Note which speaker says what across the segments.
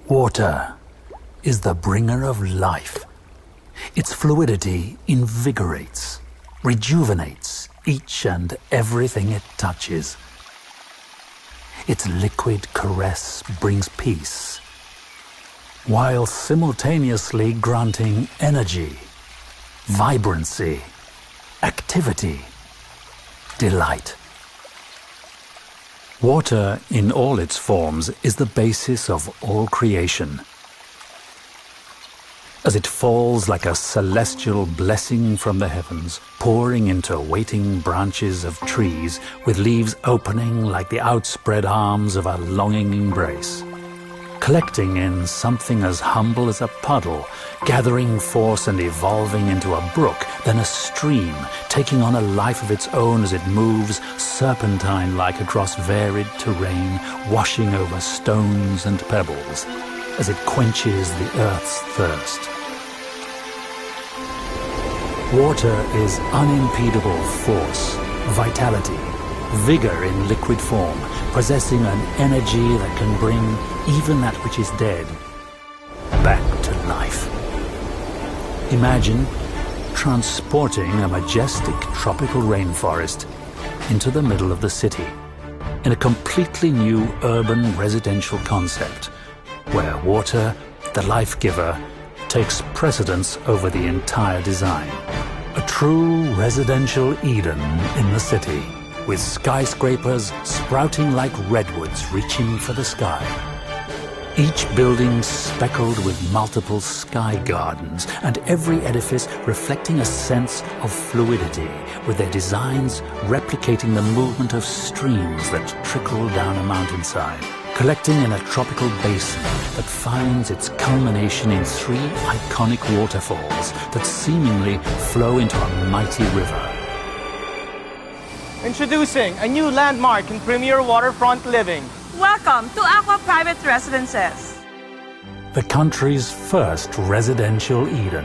Speaker 1: Water is the bringer of life. Its fluidity invigorates, rejuvenates each and everything it touches. Its liquid caress brings peace, while simultaneously granting energy, vibrancy, activity, delight. Water in all its forms is the basis of all creation. As it falls like a celestial blessing from the heavens, pouring into waiting branches of trees with leaves opening like the outspread arms of a longing embrace, collecting in something as humble as a puddle, gathering force and evolving into a brook, then a stream, taking on a life of its own as it moves serpentine-like across varied terrain, washing over stones and pebbles, as it quenches the earth's thirst. Water is unimpedable force, vitality, vigor in liquid form, possessing an energy that can bring even that which is dead back to life. Imagine transporting a majestic tropical rainforest into the middle of the city in a completely new urban residential concept where water, the life giver, takes precedence over the entire design. A true residential Eden in the city, with skyscrapers sprouting like redwoods reaching for the sky. Each building speckled with multiple sky gardens, and every edifice reflecting a sense of fluidity, with their designs replicating the movement of streams that trickle down a mountainside, collecting in a tropical basin that finds its culmination in 3 iconic waterfalls that seemingly flow into a mighty river.
Speaker 2: Introducing a new landmark in premier waterfront living.
Speaker 3: Welcome to Acqua Private Residences.
Speaker 1: The country's first residential Eden.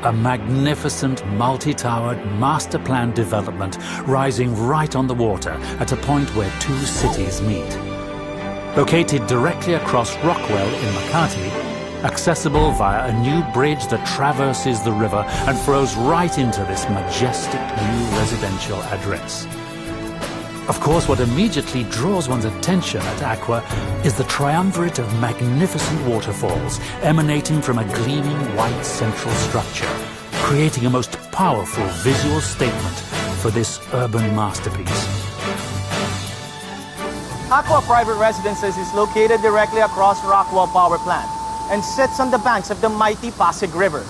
Speaker 1: A magnificent multi-towered master plan development rising right on the water at a point where 2 cities meet. Located directly across Rockwell in Makati, accessible via a new bridge that traverses the river and flows right into this majestic new residential address. Of course, what immediately draws one's attention at Acqua is the triumvirate of magnificent waterfalls emanating from a gleaming white central structure, creating a most powerful visual statement for this urban masterpiece.
Speaker 2: Acqua Private Residences is located directly across Rockwell Power Plant and sits on the banks of the mighty Pasig River.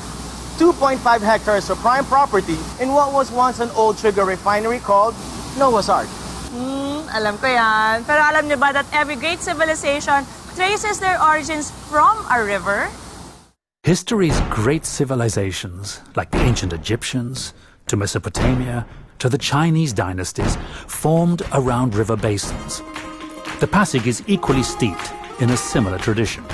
Speaker 2: 2.5 hectares of prime property in what was once an old sugar refinery called Noah's Ark.
Speaker 3: Alam ko yan. Pero alam niyo ba that every great civilization traces their origins from a river?
Speaker 1: History's great civilizations, like the ancient Egyptians, to Mesopotamia, to the Chinese dynasties, formed around river basins. The Pasig is equally steeped in a similar tradition.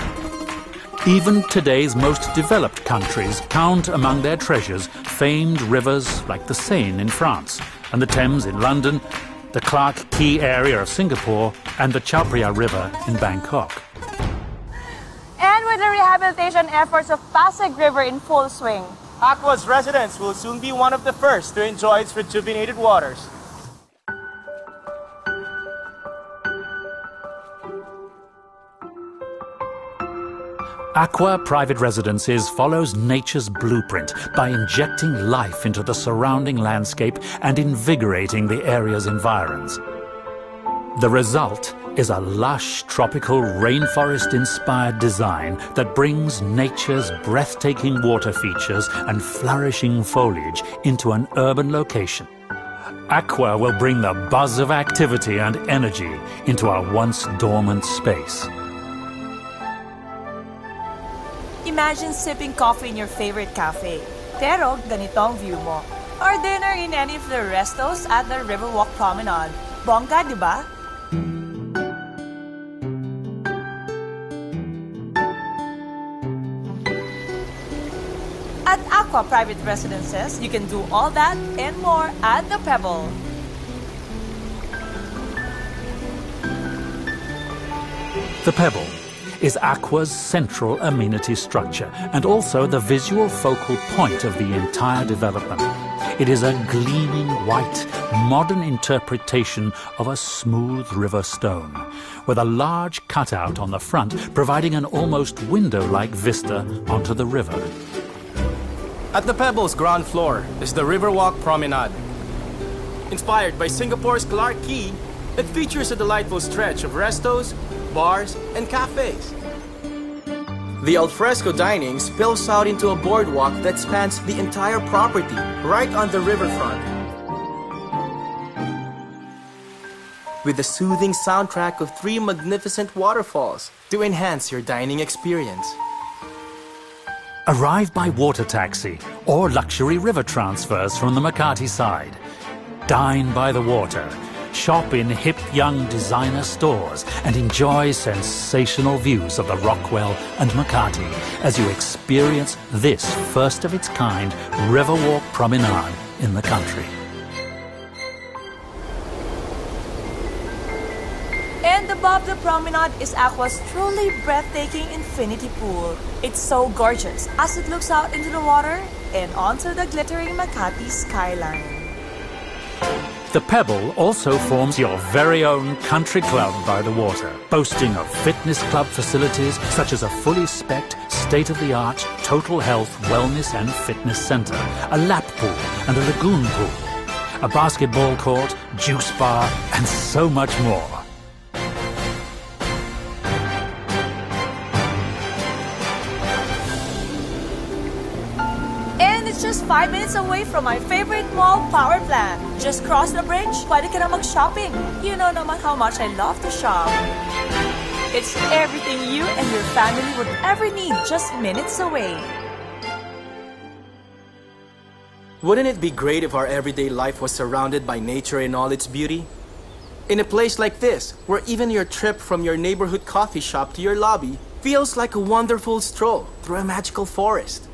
Speaker 1: Even today's most developed countries count among their treasures famed rivers like the Seine in France and the Thames in London, the Clark Quay area of Singapore, and the Chao Phraya River in Bangkok.
Speaker 3: And with the rehabilitation efforts of Pasig River in full swing,
Speaker 2: Acqua's residents will soon be one of the first to enjoy its rejuvenated waters.
Speaker 1: Acqua Private Residences follows nature's blueprint by injecting life into the surrounding landscape and invigorating the area's environs. The result is a lush, tropical, rainforest-inspired design that brings nature's breathtaking water features and flourishing foliage into an urban location. Acqua will bring the buzz of activity and energy into our once dormant space.
Speaker 3: imagine sipping coffee in your favorite cafe. Pero ganito ang view mo. Or dinner in any of the restos at the Riverwalk Promenade. Bongga, di ba? At Acqua Private Residences, you can do all that and more at the Pebble.
Speaker 1: The Pebble, is Acqua's central amenity structure and also the visual focal point of the entire development. It is a gleaming white, modern interpretation of a smooth river stone, with a large cutout on the front providing an almost window-like vista onto the river.
Speaker 2: At the Pebbles ground floor is the Riverwalk Promenade. Inspired by Singapore's Clarke Quay, it features a delightful stretch of restos, bars, and cafes. The alfresco dining spills out into a boardwalk that spans the entire property, right on the riverfront. With a soothing soundtrack of 3 magnificent waterfalls to enhance your dining experience.
Speaker 1: Arrive by water taxi or luxury river transfers from the Makati side. Dine by the water. Shop in hip young designer stores and enjoy sensational views of the Rockwell and Makati as you experience this first of its kind Riverwalk Promenade in the country.
Speaker 3: And above the promenade is Acqua's truly breathtaking infinity pool. It's so gorgeous as it looks out into the water and onto the glittering Makati skyline.
Speaker 1: The Pebble also forms your very own country club by the water, boasting of fitness club facilities such as a fully spec'd, state-of-the-art total health, wellness and fitness center, a lap pool and a lagoon pool, a basketball court, juice bar and so much more.
Speaker 3: Just 5 minutes away from my favorite mall, Power Plant. Just cross the bridge, pwede ka na mag-shopping. You know naman how much I love to shop. It's everything you and your family would ever need, just minutes away.
Speaker 2: Wouldn't it be great if our everyday life was surrounded by nature in all its beauty? In a place like this, where even your trip from your neighborhood coffee shop to your lobby feels like a wonderful stroll through a magical forest.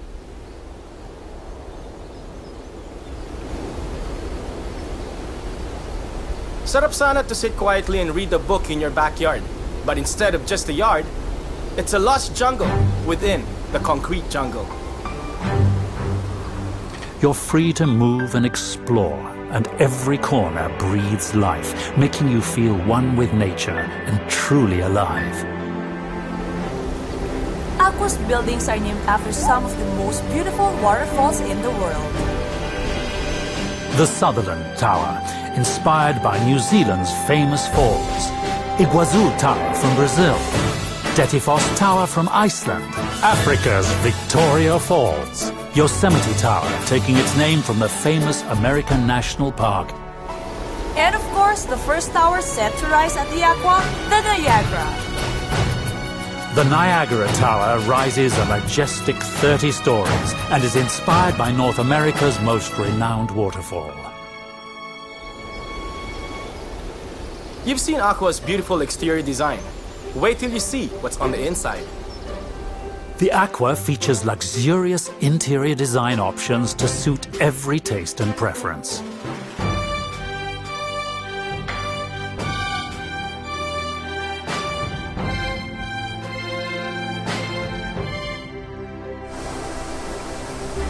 Speaker 2: Sarap sana to sit quietly and read a book in your backyard. But instead of just a yard, it's a lush jungle within the concrete jungle.
Speaker 1: You're free to move and explore, and every corner breathes life, making you feel one with nature and truly alive.
Speaker 3: Acqua's buildings are named after some of the most beautiful waterfalls in the world.
Speaker 1: The Sutherland Tower, inspired by New Zealand's famous falls. Iguazu Tower from Brazil. Dettifoss Tower from Iceland. Africa's Victoria Falls. Yosemite Tower, taking its name from the famous American National Park.
Speaker 3: And of course, the first tower set to rise at the Acqua, the Niagara.
Speaker 1: The Niagara Tower rises a majestic 30 stories and is inspired by North America's most renowned waterfall.
Speaker 2: You've seen Acqua's beautiful exterior design. Wait till you see what's on the inside.
Speaker 1: The Acqua features luxurious interior design options to suit every taste and preference.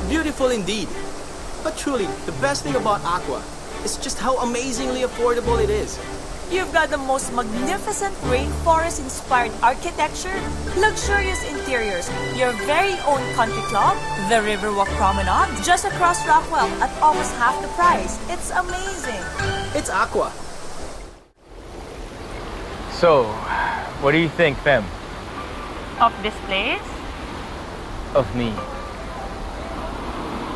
Speaker 2: Beautiful indeed. But truly, the best thing about Acqua is just how amazingly affordable it is.
Speaker 3: You've got the most magnificent rainforest-inspired architecture, luxurious interiors, your very own country club, the Riverwalk Promenade, just across Rockwell at almost half the price. It's amazing.
Speaker 2: It's Acqua.
Speaker 4: So, what do you think, Fem?
Speaker 5: Of this place?
Speaker 4: Of me?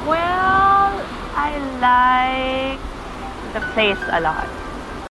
Speaker 5: Well, I like the place a lot.